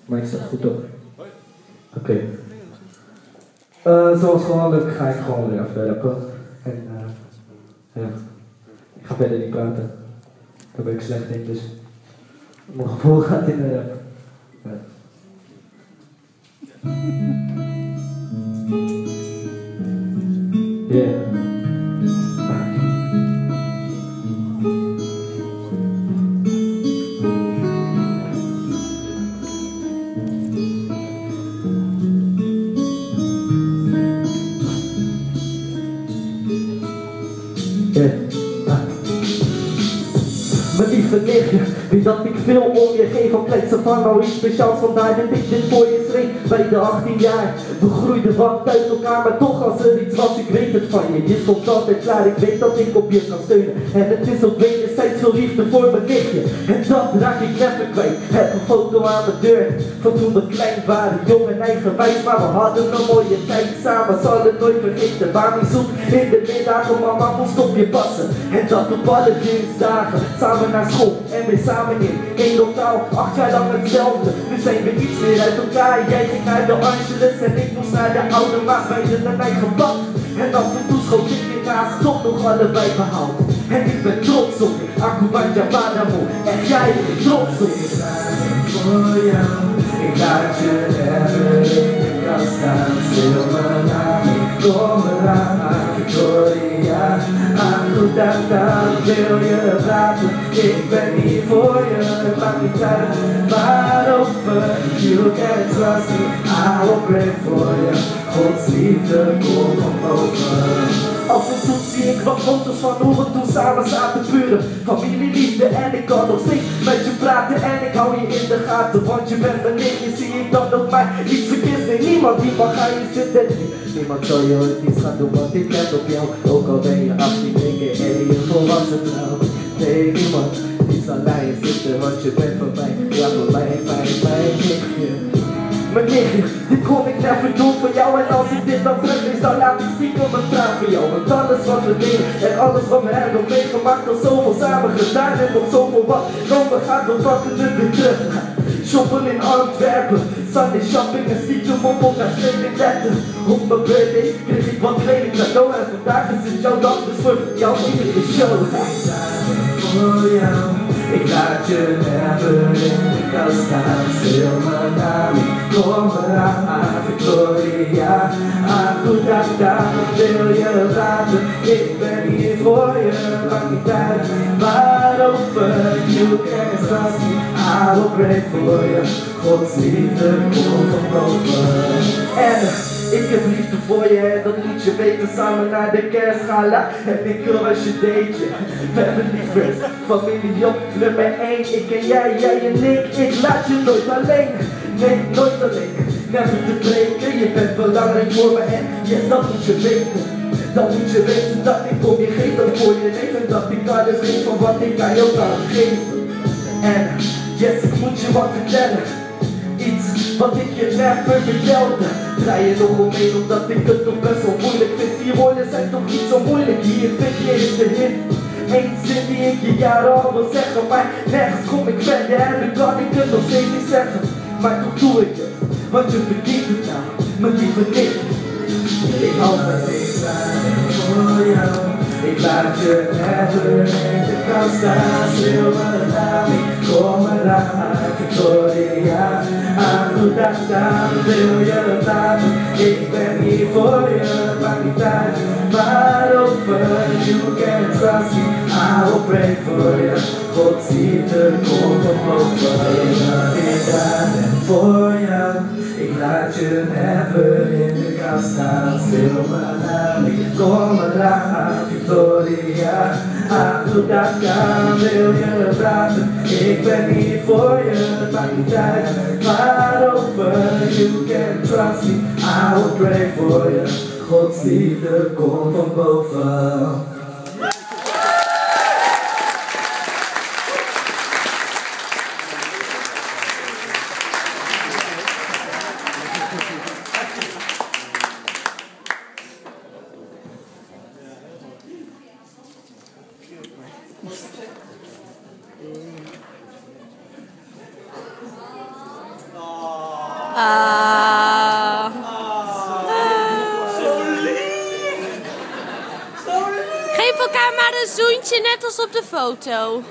Maar ik sta goed op. Oké. Zoals gewoonlijk ga ik gewoon weer even rappen. En ja, ik ga verder niet praten. Daar ben ik slecht in, dus mijn gevoel gaat in de rap. Ja. Yeah. Mijn lieve nichtje, wie dat ik veel om je geef, al pleit ze van nou iets speciaals, vandaar dat ik dit voor je schreef. Bij de 18 jaar, we groeiden wat uit elkaar, maar toch als er iets was, ik weet het van je. Je stond altijd klaar, ik weet dat ik op je kan steunen. En het is op wederzijds veel liefde voor mijn nichtje. En dat raak ik never kwijt. Heb een foto aan mijn deur, van toen we klein waren, jong en eigenwijs. Maar we hadden een mooie tijd samen, zal het nooit vergeten. Waar we zoek in de middagen, mama moest op je passen. En dat op alle dinsdagen, samen naar school en weer samen in één lokaal, 8 jaar lang hetzelfde. Nu zijn we iets meer uit elkaar. Jij ging naar de Angeles en ik moest naar de Oude Maas. Wij zijn een eigen pad en af en toe schoot ik je naast, toch nog allebei behaald. En ik ben trots op je, Akubanja Badamo. En jij bent trots op je. Voor jou, ik laat je even in de kast staan. Stil mijn naam, ik kom eraan, Victoria. Akudata, wil je praten? Ik ben hier voor je, het maakt niet uit waarover. You can trust me, I will pray for you. Gods liefde komt van boven. Af en toe zie ik wat foto's van hoe we toen samen zaten puren. Familieliefde en ik kan nog steeds met je praten. En ik hou je in de gaten, want je bent mijn nichtje. Zie ik dan nog maar iets verkeerd? Nee, niemand die mag aan je zitten. Niemand zal je ooit iets gaan doen, want ik let op jou. Ook al ben je 18, denk ik, en je volwassen trouw. Nee, niemand die zal aan je zitten, want je bent van mij. Ja, voor mij, mijn nichtje. Mijn nichtje, dit kon ik never doen voor jou. En als ik dit dan teruglees, dan laat ik stiekem een traan voor jou. Want alles wat we deden en alles wat we hebben meegemaakt, al zoveel samen gedaan en nog zoveel wat. Dan we gaan we pakken het weer terug. Shoppen in Antwerpen, Sunday shopping en stiekem op elkaar steden letten. Op mijn birthday kreeg ik wat kleding cadeau. En vandaag is het jouw dag, dus voor jou in de show. Voor jou, ik laat je never in de kast staan. Stil mijn naam, ik kom eraan, Victoria. Akudata, wil je praten? Ik ben hier voor je, maakt niet uit waarover. You can trust me, I will pray for you. Gods liefde komt van boven. En ik heb liefde voor je en dat moet je weten. Samen naar de kerstgala heb ik een wasjedeetje. We hebben liever familie op nummer 1. Ik en jij en ik. Ik laat je nooit alleen. Nee, nooit alleen. Never te breken. Je bent belangrijk voor me en yes, dat moet je weten. Dan moet je weten dat ik om je geef, dat voor je leven. Dat ik alles geef van wat ik aan jou kan geven. En yes, ik moet je wat vertellen. Iets wat ik je never vertelde. Draai je nog omheen omdat ik het toch best wel moeilijk vind. 4 woorden zijn toch niet zo moeilijk. Hier vind je eens de hint. Eén zin die ik je jaren al wil zeggen. Maar nergens kom ik verder en nu kan ik het nog steeds niet zeggen. Maar toch doe ik het, want je verdient het nou, mijn lieve nicht. Ik hou van je voor jou. Ik laat je never in de kast staan. Stil mijn naam, ik kom eraan, Victoria. Akudata, wil je praten? Ik ben hier voor je, maakt niet uit waarover. You can trust me, I will pray for you. Gods liefde komt van boven. Ik ben voor jou. Ik laat je never in de kast staan. Stil mijn naam, ik kom eraan, Victoria. Akudata, wil je praten? Ik ben hier voor je, het maakt niet uit waarover. You can trust me, I will pray for you. Gods liefde komt van boven. Oh. Zo lief! Zo lief! Geef elkaar maar een zoentje, net als op de foto.